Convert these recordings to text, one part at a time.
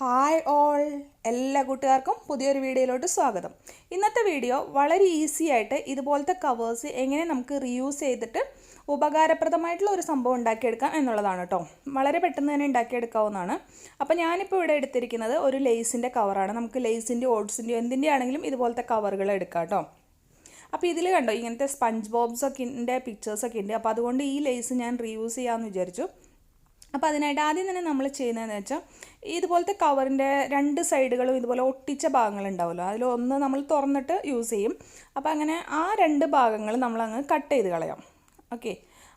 Hi all, എല്ലാ കൂട്ടുകാർക്കും പുതിയൊരു വീഡിയോയിലോട്ട് സ്വാഗതം. ഇന്നത്തെ വീഡിയോ വളരെ ഈസി ആയിട്ട് ഇതുപോലത്തെ കവേഴ്സ് എങ്ങനെ നമുക്ക് റീയൂസ് ചെയ്തിട്ട് ഉപകാരപ്രദമായിട്ടുള്ള ഒരു സംഭവം ഉണ്ടാക്കിയെടുക്കാം എന്നുള്ളതാണ് കേട്ടോ. വളരെ പെട്ടെന്ന് തന്നെ ഉണ്ടാക്കിയെടുക്കാവുന്നതാണ്. അപ്പോൾ ഞാനിപ്പോൾ ഇവിടെ എടുത്തിരിക്കുന്നത് ഒരു ലേസിൻ്റെ കവറാണ്. നമുക്ക് ലേസിൻ്റെയോ ഓട്സിൻ്റെയോ എന്തിൻ്റെ ആണെങ്കിലും ഇതുപോലത്തെ കവറുകൾ എടുക്കാം കേട്ടോ. അപ്പോൾ ഇതിൽ കണ്ടോ ഇങ്ങനത്തെ സ്പഞ്ച് ബോബ്സൊക്കെ പിക്ചേഴ്സൊക്കെ ഉണ്ട്. അപ്പോൾ അതുകൊണ്ട് ഈ ലേസ് ഞാൻ റീയൂസ് ചെയ്യാമെന്ന് വിചാരിച്ചു. അപ്പോൾ അതിനായിട്ട് ആദ്യം തന്നെ നമ്മൾ ചെയ്യുന്നതെന്ന് വെച്ചാൽ ഇതുപോലത്തെ കവറിൻ്റെ രണ്ട് സൈഡുകളും ഇതുപോലെ ഒട്ടിച്ച ഭാഗങ്ങളുണ്ടാവുമല്ലോ, അതിലൊന്ന് നമ്മൾ തുറന്നിട്ട് യൂസ് ചെയ്യും. അപ്പോൾ അങ്ങനെ ആ രണ്ട് ഭാഗങ്ങൾ നമ്മളങ്ങ് കട്ട് ചെയ്ത് കളയാം. ഓക്കെ,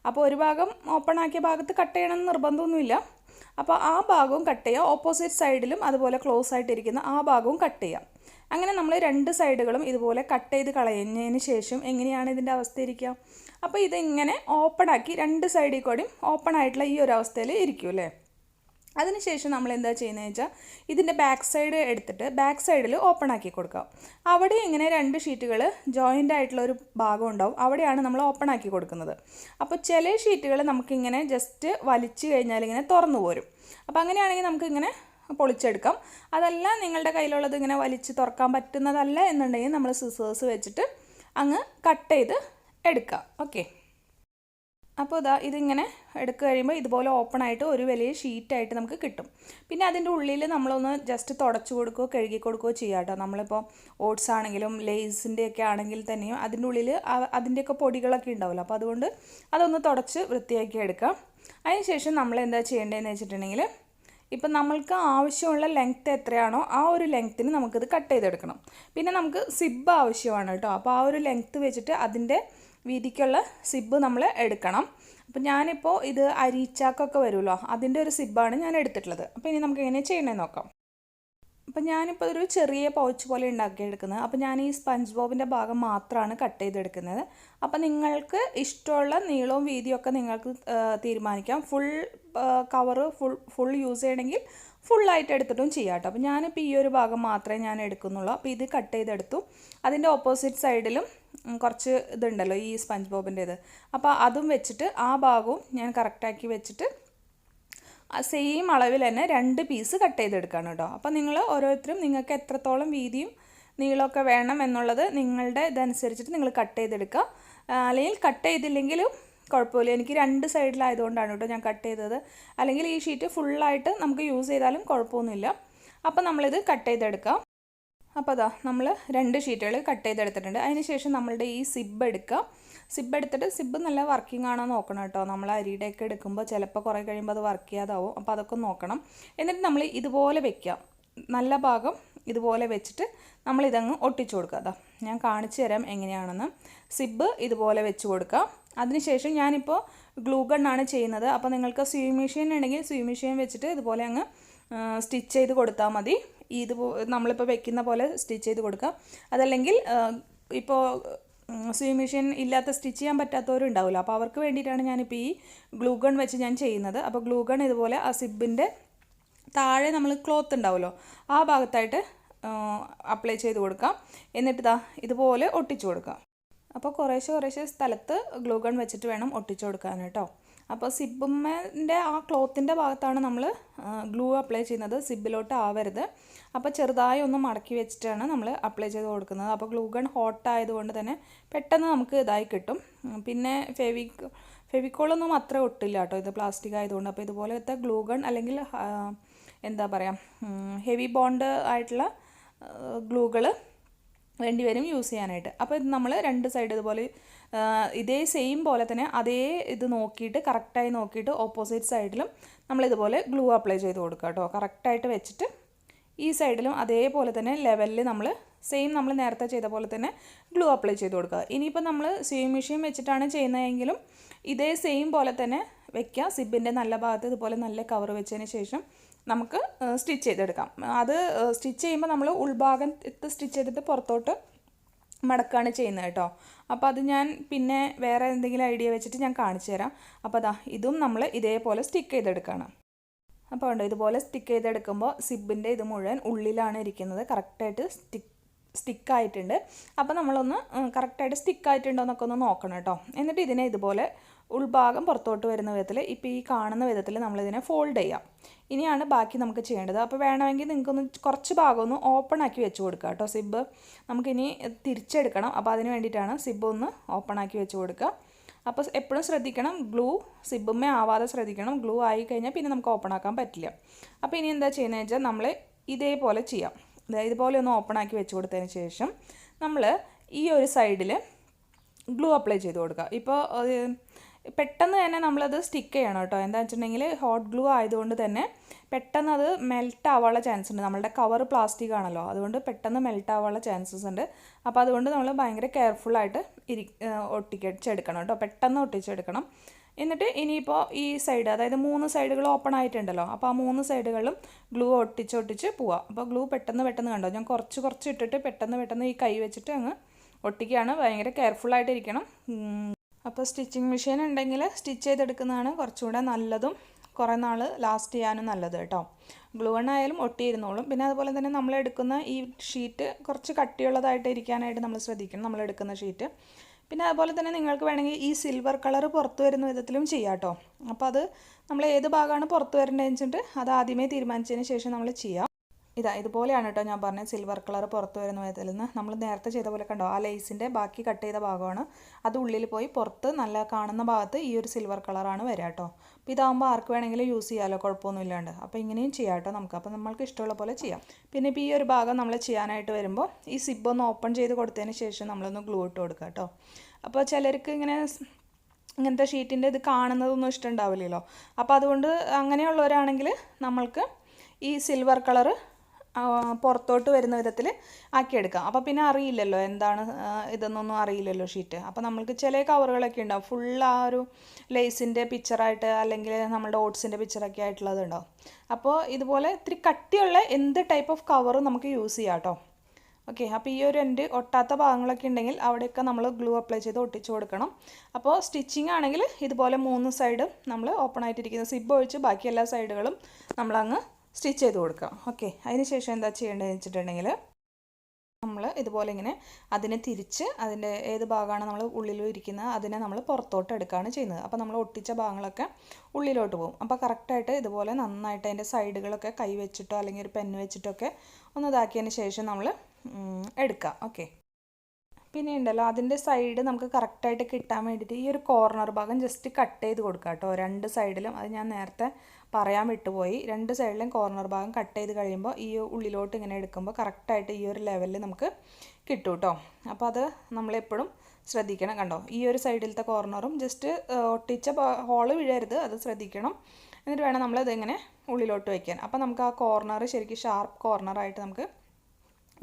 അപ്പോൾ ഒരു ഭാഗം ഓപ്പൺ ആക്കിയ ഭാഗത്ത് കട്ട് ചെയ്യണമെന്ന് നിർബന്ധമൊന്നുമില്ല. അപ്പോൾ ആ ഭാഗവും കട്ട് ചെയ്യുക, ഓപ്പോസിറ്റ് സൈഡിലും അതുപോലെ ക്ലോസ് ആയിട്ടിരിക്കുന്ന ആ ഭാഗവും കട്ട് ചെയ്യാം. അങ്ങനെ നമ്മൾ രണ്ട് സൈഡുകളും ഇതുപോലെ കട്ട് ചെയ്ത് കളയുന്നതിന് ശേഷം എങ്ങനെയാണ് ഇതിൻ്റെ അവസ്ഥ ഇരിക്കുക? അപ്പോൾ ഇതിങ്ങനെ ഓപ്പൺ ആക്കി രണ്ട് സൈഡിൽ കൂടിയും ഓപ്പൺ ആയിട്ടുള്ള ഈ ഒരു അവസ്ഥയിൽ ഇരിക്കും അല്ലേ. അതിനുശേഷം നമ്മൾ എന്താ ചെയ്യുന്നത് വെച്ചാൽ ഇതിൻ്റെ ബാക്ക് സൈഡ് എടുത്തിട്ട് ബാക്ക് സൈഡിൽ ഓപ്പൺ ആക്കി കൊടുക്കാം. അവിടെ ഇങ്ങനെ രണ്ട് ഷീറ്റുകൾ ജോയിൻ്റ് ആയിട്ടുള്ള ഒരു ഭാഗം ഉണ്ടാവും, അവിടെയാണ് നമ്മൾ ഓപ്പൺ ആക്കി കൊടുക്കുന്നത്. അപ്പോൾ ചില ഷീറ്റുകൾ നമുക്കിങ്ങനെ ജസ്റ്റ് വലിച്ചു കഴിഞ്ഞാൽ ഇങ്ങനെ തുറന്നു പോരും. അപ്പോൾ അങ്ങനെയാണെങ്കിൽ നമുക്കിങ്ങനെ പൊളിച്ചെടുക്കാം. അതല്ല നിങ്ങളുടെ കയ്യിലുള്ളത് ഇങ്ങനെ വലിച്ച് തുറക്കാൻ പറ്റുന്നതല്ല എന്നുണ്ടെങ്കിൽ നമ്മൾ സിസേഴ്സ് വെച്ചിട്ട് അങ്ങ് കട്ട് ചെയ്ത് എടുക്കുക. ഓക്കെ, അപ്പോൾ ഇതിങ്ങനെ എടുക്കുക കഴിയുമ്പോൾ ഇതുപോലെ ഓപ്പൺ ആയിട്ട് ഒരു വലിയ ഷീറ്റായിട്ട് നമുക്ക് കിട്ടും. പിന്നെ അതിൻ്റെ ഉള്ളിൽ നമ്മളൊന്ന് ജസ്റ്റ് തുടച്ചു കൊടുക്കുകയോ കഴുകി കൊടുക്കുകയോ ചെയ്യാം കേട്ടോ. നമ്മളിപ്പോൾ ഓട്സ് ആണെങ്കിലും ലേസിൻ്റെയൊക്കെ ആണെങ്കിൽ തന്നെയും അതിൻ്റെ ഉള്ളിൽ അതിൻ്റെയൊക്കെ പൊടികളൊക്കെ ഉണ്ടാവുമല്ലോ. അപ്പോൾ അതുകൊണ്ട് അതൊന്ന് തുടച്ച് വൃത്തിയാക്കി എടുക്കാം. അതിനുശേഷം നമ്മൾ എന്താ ചെയ്യേണ്ടതെന്ന് വെച്ചിട്ടുണ്ടെങ്കിൽ ഇപ്പം നമ്മൾക്ക് ആവശ്യമുള്ള ലെങ്ത്ത് എത്രയാണോ ആ ഒരു ലെങ്ത്തിന് നമുക്കിത് കട്ട് ചെയ്തെടുക്കണം. പിന്നെ നമുക്ക് സിബ് ആവശ്യമാണ് കേട്ടോ. അപ്പോൾ ആ ഒരു ലെങ്ത്ത് വെച്ചിട്ട് അതിൻ്റെ വീതിക്കുള്ള സിബ് നമ്മൾ എടുക്കണം. അപ്പോൾ ഞാനിപ്പോൾ ഇത് അരിച്ചാക്കൊക്കെ വരുമല്ലോ, അതിൻ്റെ ഒരു സിബ്ബാണ് ഞാൻ എടുത്തിട്ടുള്ളത്. അപ്പോൾ ഇനി നമുക്ക് എങ്ങനെ ചെയ്യണമെന്ന് നോക്കാം. അപ്പോൾ ഞാനിപ്പോൾ ഒരു ചെറിയ പൗച്ച് പോലെ ഉണ്ടാക്കിയെടുക്കുന്നത്. അപ്പോൾ ഞാൻ ഈ സ്പഞ്ച് ബോബിൻ്റെ ഭാഗം മാത്രമാണ് കട്ട് ചെയ്തെടുക്കുന്നത്. അപ്പോൾ നിങ്ങൾക്ക് ഇഷ്ടമുള്ള നീളവും വീതിയും ഒക്കെ നിങ്ങൾക്ക് തീരുമാനിക്കാം. ഫുൾ കവറ് ഫുൾ യൂസ് ചെയ്യണമെങ്കിൽ ഫുള്ളായിട്ട് എടുത്തിട്ടും ചെയ്യാം കേട്ടോ. അപ്പോൾ ഞാനിപ്പോൾ ഈ ഒരു ഭാഗം മാത്രമേ ഞാൻ എടുക്കുന്നുള്ളൂ. അപ്പോൾ ഇത് കട്ട് ചെയ്തെടുത്തു. അതിൻ്റെ ഓപ്പോസിറ്റ് സൈഡിലും കുറച്ച് ഇതുണ്ടല്ലോ ഈ സ്പഞ്ച് ബോബിൻ്റേത്, അപ്പോൾ അതും വെച്ചിട്ട് ആ ഭാഗവും ഞാൻ കറക്റ്റാക്കി വെച്ചിട്ട് സെയിം അളവിൽ തന്നെ രണ്ട് പീസ് കട്ട് ചെയ്തെടുക്കുകയാണ് കേട്ടോ. അപ്പോൾ നിങ്ങൾ ഓരോരുത്തരും നിങ്ങൾക്ക് എത്രത്തോളം വീതിയും നീളമൊക്കെ വേണം എന്നുള്ളത് നിങ്ങളുടെ ഇതനുസരിച്ചിട്ട് നിങ്ങൾ കട്ട് ചെയ്തെടുക്കുക. അല്ലെങ്കിൽ കട്ട് ചെയ്തില്ലെങ്കിലും കുഴപ്പമില്ല. എനിക്ക് രണ്ട് സൈഡിലായതുകൊണ്ടാണ് കേട്ടോ ഞാൻ കട്ട് ചെയ്തത്. അല്ലെങ്കിൽ ഈ ഷീറ്റ് ഫുള്ളായിട്ട് നമുക്ക് യൂസ് ചെയ്താലും കുഴപ്പമൊന്നുമില്ല. അപ്പോൾ നമ്മളിത് കട്ട് ചെയ്തെടുക്കാം. അപ്പോൾ നമ്മൾ രണ്ട് ഷീറ്റുകൾ കട്ട് ചെയ്തെടുത്തിട്ടുണ്ട്. അതിനുശേഷം നമ്മളുടെ ഈ സിബ് എടുക്കുക. സിബ് എടുത്തിട്ട് സിബ് നല്ല വർക്കിംഗ് ആണോ നോക്കണം കേട്ടോ. നമ്മൾ അരിയുടെയൊക്കെ എടുക്കുമ്പോൾ ചിലപ്പോൾ കുറേ കഴിയുമ്പോൾ അത് വർക്ക് ചെയ്യാതാവും. അപ്പോൾ അതൊക്കെ നോക്കണം. എന്നിട്ട് നമ്മൾ ഇതുപോലെ വെക്കുക. നല്ല ഭാഗം ഇതുപോലെ വെച്ചിട്ട് നമ്മളിതങ്ങ് ഒട്ടിച്ചു കൊടുക്കുക. ഞാൻ കാണിച്ചു തരാം എങ്ങനെയാണെന്ന്. സിബ് ഇതുപോലെ വെച്ച് കൊടുക്കുക. അതിനുശേഷം ഞാനിപ്പോൾ ഗ്ലൂ ഗണ്ണാണ് ചെയ്യുന്നത്. അപ്പോൾ നിങ്ങൾക്ക് സ്യൂയിങ് മെഷീൻ ഉണ്ടെങ്കിൽ സ്യൂയിങ് മെഷീൻ വെച്ചിട്ട് ഇതുപോലെ അങ്ങ് സ്റ്റിച്ച് ചെയ്ത് കൊടുത്താൽ മതി. നമ്മളിപ്പോൾ വെക്കുന്ന പോലെ സ്റ്റിച്ച് ചെയ്ത് കൊടുക്കുക. അതല്ലെങ്കിൽ ഇപ്പോൾ സ്യൂയിങ് മെഷീൻ ഇല്ലാത്ത സ്റ്റിച്ച് ചെയ്യാൻ പറ്റാത്തവരും ഉണ്ടാവില്ല. അപ്പോൾ അവർക്ക് വേണ്ടിയിട്ടാണ് ഞാനിപ്പോൾ ഈ ഗ്ലൂ ഗൺ വെച്ച് ഞാൻ ചെയ്യുന്നത്. അപ്പോൾ ഗ്ലൂ ഗൺ ഇതുപോലെ ആ സിബിൻ്റെ താഴെ നമ്മൾ ക്ലോത്ത് ഉണ്ടാവുമല്ലോ ആ ഭാഗത്തായിട്ട് അപ്ലൈ ചെയ്ത് കൊടുക്കാം. എന്നിട്ട് ഇതുപോലെ ഒട്ടിച്ചു കൊടുക്കാം. അപ്പോൾ കുറേശ്ശെ സ്ഥലത്ത് ഗ്ലൂ ഗൺ വെച്ചിട്ട് വേണം ഒട്ടിച്ചു കൊടുക്കാൻ കേട്ടോ. അപ്പോൾ സിബിൻ്റെ ആ ക്ലോത്തിൻ്റെ ഭാഗത്താണ് നമ്മൾ ഗ്ലൂ അപ്ലൈ ചെയ്യുന്നത്, സിബിലോട്ട് ആവരുത്. അപ്പോൾ ചെറുതായി ഒന്ന് മടക്കി വെച്ചിട്ടാണ് നമ്മൾ അപ്ലൈ ചെയ്ത് കൊടുക്കുന്നത്. അപ്പോൾ ഗ്ലൂ ഗൺ ഹോട്ട് ആയതുകൊണ്ട് തന്നെ പെട്ടെന്ന് നമുക്ക് ഇതായി കിട്ടും. പിന്നെ ഫെവിക്കോളൊന്നും അത്ര ഒട്ടില്ല കേട്ടോ, ഇത് പ്ലാസ്റ്റിക് ആയതുകൊണ്ട്. അപ്പോൾ ഇതുപോലത്തെ ഗ്ലൂ ഗൺ അല്ലെങ്കിൽ എന്താ പറയുക ഹെവി ബോണ്ട് ആയിട്ടുള്ള ഗ്ലൂകൾ വേണ്ടി വരും യൂസ് ചെയ്യാനായിട്ട്. അപ്പോൾ ഇത് നമ്മൾ രണ്ട് സൈഡ് ഇതുപോലെ ഇതേ സെയിം പോലെ തന്നെ അതേ ഇത് നോക്കിയിട്ട് കറക്റ്റായി നോക്കിയിട്ട് ഓപ്പോസിറ്റ് സൈഡിലും നമ്മളിതുപോലെ ഗ്ലൂ അപ്ലൈ ചെയ്ത് കൊടുക്കുക കേട്ടോ. കറക്റ്റായിട്ട് വെച്ചിട്ട് ഈ സൈഡിലും അതേപോലെ തന്നെ ലെവലിൽ നമ്മൾ നേരത്തെ ചെയ്ത പോലെ തന്നെ ഗ്ലൂ അപ്ലൈ ചെയ്ത് കൊടുക്കുക. ഇനിയിപ്പോൾ നമ്മൾ സ്യൂയിങ് മെഷീൻ വെച്ചിട്ടാണ് ചെയ്യുന്നതെങ്കിലും ഇതേ സെയിം പോലെ തന്നെ വെക്കുക. സിബിൻ്റെ നല്ല ഭാഗത്ത് ഇതുപോലെ നല്ല കവർ വെച്ചതിന് ശേഷം നമുക്ക് സ്റ്റിച്ച് ചെയ്തെടുക്കാം. അത് സ്റ്റിച്ച് ചെയ്യുമ്പോൾ നമ്മൾ ഉൾഭാഗത്ത് സ്റ്റിച്ച് ചെയ്തിട്ട് പുറത്തോട്ട് മടക്കാണ് ചെയ്യുന്നത് കേട്ടോ. അപ്പോൾ അത് ഞാൻ പിന്നെ വേറെ എന്തെങ്കിലും ഐഡിയ വെച്ചിട്ട് ഞാൻ കാണിച്ചു തരാം. അപ്പോൾ ഇതും നമ്മൾ ഇതേപോലെ സ്റ്റിക്ക് ചെയ്തെടുക്കുകയാണ്. അപ്പോൾ ഉണ്ട് ഇതുപോലെ സ്റ്റിക്ക് ചെയ്തെടുക്കുമ്പോൾ സിബിൻ്റെ ഇത് മുഴുവൻ ഉള്ളിലാണ് ഇരിക്കുന്നത്. കറക്റ്റായിട്ട് സ്റ്റിക്കായിട്ടുണ്ട്. അപ്പോൾ നമ്മളൊന്ന് കറക്റ്റായിട്ട് സ്റ്റിക്കായിട്ടുണ്ടോ എന്നൊക്കെ ഒന്ന് നോക്കണം കേട്ടോ. എന്നിട്ട് ഇതിനെ ഇതുപോലെ ഉൾഭാഗം പുറത്തോട്ട് വരുന്ന വിധത്തിൽ ഇപ്പോൾ ഈ കാണുന്ന വിധത്തിൽ നമ്മളിതിനെ ഫോൾഡ് ചെയ്യാം. ഇനിയാണ് ബാക്കി നമുക്ക് ചെയ്യേണ്ടത്. അപ്പോൾ വേണമെങ്കിൽ നിങ്ങൾക്കൊന്ന് കുറച്ച് ഭാഗം ഒന്ന് ഓപ്പൺ ആക്കി വെച്ച് കൊടുക്കുക കേട്ടോ. സിബ്ബ് നമുക്കിനി തിരിച്ചെടുക്കണം. അപ്പോൾ അതിന് വേണ്ടിയിട്ടാണ് സിബ്ബ് ഒന്ന് ഓപ്പൺ ആക്കി വെച്ച് കൊടുക്കുക. അപ്പോൾ എപ്പോഴും ശ്രദ്ധിക്കണം, ഗ്ലൂ സിബ്ബുമ്മേ ആവാതെ ശ്രദ്ധിക്കണം. ഗ്ലൂ ആയി കഴിഞ്ഞാൽ പിന്നെ നമുക്ക് ഓപ്പൺ ആക്കാൻ പറ്റില്ല. അപ്പോൾ ഇനി എന്താ ചെയ്യുന്നത് വെച്ചാൽ നമ്മൾ ഇതേപോലെ ചെയ്യാം. ഇതുപോലെ ഒന്ന് ഓപ്പൺ ആക്കി വെച്ച് കൊടുത്തതിന് ശേഷം നമ്മൾ ഈ ഒരു സൈഡിൽ ഗ്ലൂ അപ്ലൈ ചെയ്ത് കൊടുക്കുക. ഇപ്പോൾ പെട്ടെന്ന് തന്നെ നമ്മളത് സ്റ്റിക്ക് ചെയ്യണം കേട്ടോ. എന്താ വെച്ചിട്ടുണ്ടെങ്കിൽ ഹോട്ട് ഗ്ലൂ ആയതുകൊണ്ട് തന്നെ പെട്ടെന്ന് അത് മെൽറ്റ് ആവാനുള്ള ചാൻസ് ഉണ്ട്. നമ്മളുടെ കവർ പ്ലാസ്റ്റിക് ആണല്ലോ, അതുകൊണ്ട് പെട്ടെന്ന് മെൽറ്റ് ആവാനുള്ള ചാൻസസ് ഉണ്ട്. അപ്പോൾ അതുകൊണ്ട് നമ്മൾ ഭയങ്കര കെയർഫുള്ളായിട്ട് ഒട്ടിച്ചെടുക്കണം കേട്ടോ. പെട്ടെന്ന് ഒട്ടിച്ചെടുക്കണം. എന്നിട്ട് ഇനിയിപ്പോൾ ഈ സൈഡ്, അതായത് 3 സൈഡുകൾ ഓപ്പൺ ആയിട്ടുണ്ടല്ലോ, അപ്പോൾ ആ 3 സൈഡുകളിലും ഗ്ലൂ ഒട്ടിച്ച് പോവാം. അപ്പോൾ ഗ്ലൂ പെട്ടെന്ന് കണ്ടോ, ഞാൻ കുറച്ച് ഇട്ടിട്ട് പെട്ടെന്ന് ഈ കൈ വെച്ചിട്ട് അങ്ങ് ഒട്ടിക്കുകയാണ്. ഭയങ്കര കെയർഫുള്ളായിട്ടിരിക്കണം. അപ്പോൾ സ്റ്റിച്ചിങ് മെഷീൻ ഉണ്ടെങ്കിൽ സ്റ്റിച്ച് ചെയ്തെടുക്കുന്നതാണ് കുറച്ചുകൂടെ നല്ലതും കുറേ നാൾ ലാസ്റ്റ് ചെയ്യാനും നല്ലത് കേട്ടോ. ഗ്ലൂ ഗൺ ആയാലും ഒട്ടിയിരുന്നോളും. പിന്നെ അതുപോലെ തന്നെ നമ്മളെടുക്കുന്ന ഈ ഷീറ്റ് കുറച്ച് കട്ടിയുള്ളതായിട്ട് ഇരിക്കാനായിട്ട് നമ്മൾ ശ്രദ്ധിക്കണം, നമ്മളെടുക്കുന്ന ഷീറ്റ്. പിന്നെ അതുപോലെ തന്നെ നിങ്ങൾക്ക് വേണമെങ്കിൽ ഈ സിൽവർ കളർ പുറത്ത് വരുന്ന വിധത്തിലും ചെയ്യാം കേട്ടോ. അപ്പോൾ അത് നമ്മൾ ഏത് ഭാഗമാണ് പുറത്ത് വരേണ്ടതെന്ന് വെച്ചിട്ട് അത് ആദ്യമേ തീരുമാനിച്ചതിന് ശേഷം നമ്മൾ ചെയ്യാം. ഇതുപോലെയാണ് കേട്ടോ ഞാൻ പറഞ്ഞത്. സിൽവർ കളർ പുറത്ത് വരുന്ന വിധത്തിൽ നിന്ന് നമ്മൾ നേരത്തെ ചെയ്ത പോലെ കണ്ടോ, ആ ലേസിൻ്റെ ബാക്കി കട്ട് ചെയ്ത ഭാഗമാണ് അത് ഉള്ളിൽ പോയി പുറത്ത് നല്ല കാണുന്ന ഭാഗത്ത് ഈ ഒരു സിൽവർ കളറാണ് വരിക കേട്ടോ. അപ്പോൾ ഇതാകുമ്പോൾ ആർക്ക് വേണമെങ്കിലും യൂസ് ചെയ്യാമല്ലോ, കുഴപ്പമൊന്നും ഇല്ലാണ്ട്. അപ്പോൾ ഇങ്ങനെയും ചെയ്യാം കേട്ടോ നമുക്ക്. അപ്പോൾ നമ്മൾക്ക് ഇഷ്ടമുള്ള പോലെ ചെയ്യാം. പിന്നെ ഇപ്പോൾ ഈ ഒരു ഭാഗം നമ്മൾ ചെയ്യാനായിട്ട് വരുമ്പോൾ ഈ സിബ് ഒന്ന് ഓപ്പൺ ചെയ്ത് കൊടുത്തതിന് ശേഷം നമ്മളൊന്ന് ഗ്ലൂ ഇട്ട് കൊടുക്കുക കേട്ടോ. അപ്പോൾ ചിലർക്ക് ഇങ്ങനത്തെ ഷീറ്റിൻ്റെ ഇത് കാണുന്നതൊന്നും ഇഷ്ടമുണ്ടാവില്ലല്ലോ. അപ്പോൾ അതുകൊണ്ട് അങ്ങനെയുള്ളവരാണെങ്കിൽ നമ്മൾക്ക് ഈ സിൽവർ കളറ് പുറത്തോട്ട് വരുന്ന വിധത്തിൽ ആക്കിയെടുക്കാം. അപ്പോൾ പിന്നെ അറിയില്ലല്ലോ എന്താണ് ഇതെന്നൊന്നും അറിയില്ലല്ലോ ഷീറ്റ്. അപ്പോൾ നമ്മൾക്ക് ചില കവറുകളൊക്കെ ഉണ്ടാവും ഫുൾ ആ ഒരു ലേസിൻ്റെ പിക്ചറായിട്ട്, അല്ലെങ്കിൽ നമ്മുടെ ഓട്സിൻ്റെ പിക്ചറൊക്കെ ആയിട്ടുള്ളത് ഉണ്ടാവും. അപ്പോൾ ഇതുപോലെ ഇത്തിരി കട്ടിയുള്ള എന്ത് ടൈപ്പ് ഓഫ് കവറും നമുക്ക് യൂസ് ചെയ്യാം കേട്ടോ. ഓക്കെ, അപ്പോൾ ഈ ഒരു എൻഡ് ഒട്ടാത്ത ഭാഗങ്ങളൊക്കെ ഉണ്ടെങ്കിൽ അവിടെയൊക്കെ നമ്മൾ ഗ്ലൂ അപ്ലൈ ചെയ്ത് ഒട്ടിച്ചു കൊടുക്കണം. അപ്പോൾ സ്റ്റിച്ചിങ് ആണെങ്കിൽ ഇതുപോലെ 3 സൈഡും നമ്മൾ ഓപ്പൺ ആയിട്ടിരിക്കുന്ന സിബ് ഒഴിച്ച് ബാക്കി എല്ലാ സൈഡുകളും നമ്മളങ്ങ് സ്റ്റിച്ച് ചെയ്ത് കൊടുക്കുക. ഓക്കെ, അതിന് ശേഷം എന്താ ചെയ്യേണ്ടതെന്ന് വെച്ചിട്ടുണ്ടെങ്കിൽ നമ്മൾ ഇതുപോലെ ഇങ്ങനെ അതിനെ തിരിച്ച് അതിൻ്റെ ഏത് ഭാഗമാണ് നമ്മൾ ഉള്ളിൽ ഇരിക്കുന്നത് അതിനെ നമ്മൾ പുറത്തോട്ട് എടുക്കുകയാണ് ചെയ്യുന്നത്. അപ്പോൾ നമ്മൾ ഒട്ടിച്ച ഭാഗങ്ങളൊക്കെ ഉള്ളിലോട്ട് പോകും. അപ്പോൾ കറക്റ്റായിട്ട് ഇതുപോലെ നന്നായിട്ട് അതിൻ്റെ സൈഡുകളൊക്കെ കൈ വെച്ചിട്ടോ അല്ലെങ്കിൽ ഒരു പെന്ന് വെച്ചിട്ടൊക്കെ ഒന്ന് ഇതാക്കിയതിന് ശേഷം നമ്മൾ എടുക്കുക. ഓക്കെ, പിന്നെ ഉണ്ടല്ലോ അതിൻ്റെ സൈഡ് നമുക്ക് കറക്റ്റായിട്ട് കിട്ടാൻ വേണ്ടിയിട്ട് ഈ ഒരു കോർണർ ഭാഗം ജസ്റ്റ് കട്ട് ചെയ്ത് കൊടുക്കുക കേട്ടോ. 2 സൈഡിലും, അത് ഞാൻ നേരത്തെ പറയാൻ വിട്ടുപോയി, 2 സൈഡിലും കോർണർ ഭാഗം കട്ട് ചെയ്ത് കഴിയുമ്പോൾ ഈ ഉള്ളിലോട്ട് ഇങ്ങനെ എടുക്കുമ്പോൾ കറക്റ്റായിട്ട് ഈ ഒരു ലെവലിൽ നമുക്ക് കിട്ടും കേട്ടോ. അപ്പോൾ അത് നമ്മളെപ്പോഴും ശ്രദ്ധിക്കണം. കണ്ടോ, ഈ ഒരു സൈഡിലത്തെ കോർണറും ജസ്റ്റ് ഒട്ടിച്ച ഹോള് വീഴരുത്, അത് ശ്രദ്ധിക്കണം. എന്നിട്ട് വേണം നമ്മളിതിങ്ങനെ ഉള്ളിലോട്ട് വയ്ക്കാൻ. അപ്പോൾ നമുക്ക് ആ കോർണർ ശരിക്കും ഷാർപ്പ് കോർണറായിട്ട് നമുക്ക്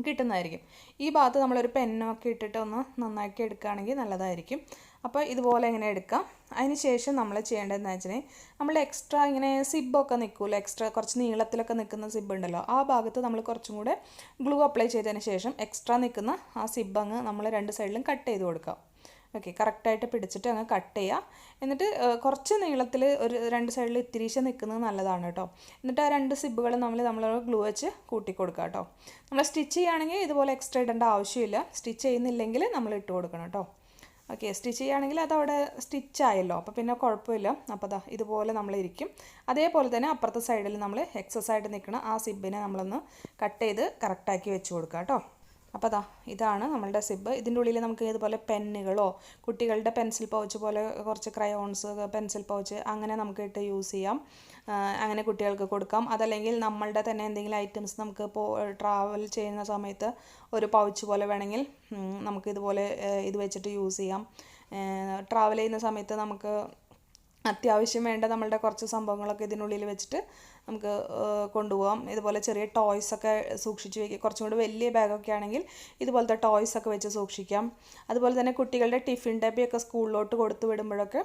കിട്ടുന്നതായിരിക്കും. ഈ ഭാഗത്ത് നമ്മളൊരു പെന്നൊക്കെ ഇട്ടിട്ട് ഒന്ന് നന്നാക്കി എടുക്കുകയാണെങ്കിൽ നല്ലതായിരിക്കും. അപ്പോൾ ഇതുപോലെ ഇങ്ങനെ എടുക്കാം. അതിന് ശേഷം നമ്മൾ ചെയ്യേണ്ടതെന്ന് വെച്ചിട്ടുണ്ടെങ്കിൽ നമ്മൾ എക്സ്ട്രാ ഇങ്ങനെ സിബ്ബൊക്കെ നിൽക്കുമല്ലോ, എക്സ്ട്രാ കുറച്ച് നീളത്തിലൊക്കെ നിൽക്കുന്ന സിബ്ബ് ഉണ്ടല്ലോ, ആ ഭാഗത്ത് നമ്മൾ കുറച്ചും കൂടെ ഗ്ലൂ അപ്ലൈ ചെയ്തതിന് ശേഷം എക്സ്ട്രാ നിൽക്കുന്ന ആ സിബ്ബ് അങ്ങ് നമ്മൾ 2 സൈഡിലും കട്ട് ചെയ്ത് കൊടുക്കാം. ഓക്കെ, കറക്റ്റായിട്ട് പിടിച്ചിട്ട് അങ്ങ് കട്ട് ചെയ്യുക. എന്നിട്ട് കുറച്ച് നീളത്തിൽ ഒരു 2 സൈഡിൽ ഇത്തിരീശ നിൽക്കുന്നത് നല്ലതാണ് കേട്ടോ. എന്നിട്ട് ആ 2 സിബ്ബുകൾ നമ്മൾ ഗ്ലൂ വെച്ച് കൂട്ടി കൊടുക്കുക കേട്ടോ. നമ്മൾ സ്റ്റിച്ച് ചെയ്യുകയാണെങ്കിൽ ഇതുപോലെ എക്സ്ട്രാ ഇടേണ്ട ആവശ്യമില്ല. സ്റ്റിച്ച് ചെയ്യുന്നില്ലെങ്കിൽ നമ്മൾ ഇട്ട് കൊടുക്കണം കേട്ടോ. ഓക്കെ, സ്റ്റിച്ച് ചെയ്യുകയാണെങ്കിൽ അതവിടെ സ്റ്റിച്ചായല്ലോ, അപ്പോൾ പിന്നെ കുഴപ്പമില്ല. അപ്പോൾ ഇതുപോലെ നമ്മളിരിക്കും. അതേപോലെ തന്നെ അപ്പുറത്തെ സൈഡിൽ നമ്മൾ എക്സസ് ആയിട്ട് നിൽക്കണം ആ സിബിനെ നമ്മളൊന്ന് കട്ട് ചെയ്ത് കറക്റ്റാക്കി വെച്ച് കൊടുക്കുക കേട്ടോ. അപ്പോൾ ഇതാണ് നമ്മളുടെ സിബ്. ഇതിൻ്റെ ഉള്ളിൽ നമുക്ക് ഇതുപോലെ പെന്നുകളോ കുട്ടികളുടെ പെൻസിൽ പൗച്ച് പോലെ കുറച്ച് ക്രയോൺസ്, പെൻസിൽ പൗച്ച് അങ്ങനെ നമുക്ക് ഇട്ട് യൂസ് ചെയ്യാം. അങ്ങനെ കുട്ടികൾക്ക് കൊടുക്കാം. അതല്ലെങ്കിൽ നമ്മളുടെ തന്നെ എന്തെങ്കിലും ഐറ്റംസ് നമുക്ക് ട്രാവൽ ചെയ്യുന്ന സമയത്ത് ഒരു പൗച്ച് പോലെ വേണമെങ്കിൽ നമുക്ക് ഇതുപോലെ ഇത് വെച്ചിട്ട് യൂസ് ചെയ്യാം. ട്രാവൽ ചെയ്യുന്ന സമയത്ത് നമുക്ക് അത്യാവശ്യം വേണ്ട നമ്മളുടെ കുറച്ച് സംഭവങ്ങളൊക്കെ ഇതിനുള്ളിൽ വെച്ചിട്ട് നമുക്ക് കൊണ്ടുപോകാം. ഇതുപോലെ ചെറിയ ടോയ്സൊക്കെ സൂക്ഷിച്ച് വയ്ക്കുക. കുറച്ചും കൂടി വലിയ ബാഗൊക്കെ ആണെങ്കിൽ ഇതുപോലത്തെ ടോയ്സൊക്കെ വെച്ച് സൂക്ഷിക്കാം. അതുപോലെ തന്നെ കുട്ടികളുടെ ടിഫിൻ ഡബ്ബയൊക്കെ സ്കൂളിലോട്ട് കൊടുത്തു വിടുമ്പോഴൊക്കെ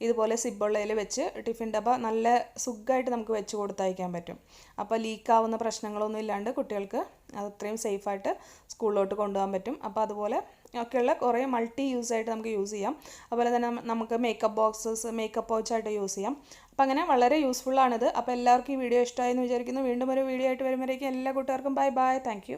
ഇതുപോലെ സിബുള്ളയിൽ വെച്ച് ടിഫിൻ ഡബ്ബ നല്ല സുഖമായിട്ട് നമുക്ക് വെച്ച് കൊടുത്തയക്കാൻ പറ്റും. അപ്പോൾ ലീക്കാവുന്ന പ്രശ്നങ്ങളൊന്നും ഇല്ലാണ്ട് കുട്ടികൾക്ക് അത് അത്രയും സേഫായിട്ട് സ്കൂളിലോട്ട് കൊണ്ടുപോകാൻ പറ്റും. അപ്പോൾ അതുപോലെ ഒക്കെയുള്ള കുറേ മൾട്ടി യൂസായിട്ട് നമുക്ക് യൂസ് ചെയ്യാം. അതുപോലെ തന്നെ നമുക്ക് മേക്കപ്പ് ബോക്സസ്, മേക്കപ്പ് പൗച്ചായിട്ട് യൂസ് ചെയ്യാം. അപ്പോൾ അങ്ങനെ വളരെ യൂസ്ഫുള്ളാണിത്. അപ്പോൾ എല്ലാവർക്കും ഈ വീഡിയോ ഇഷ്ടമായെന്ന് വിചാരിക്കുന്നു. വീണ്ടും ഒരു വീഡിയോ ആയിട്ട് വരുമ്പോഴേക്കും എല്ലാ കൂട്ടുകാർക്കും ബൈ ബൈ. Thank you.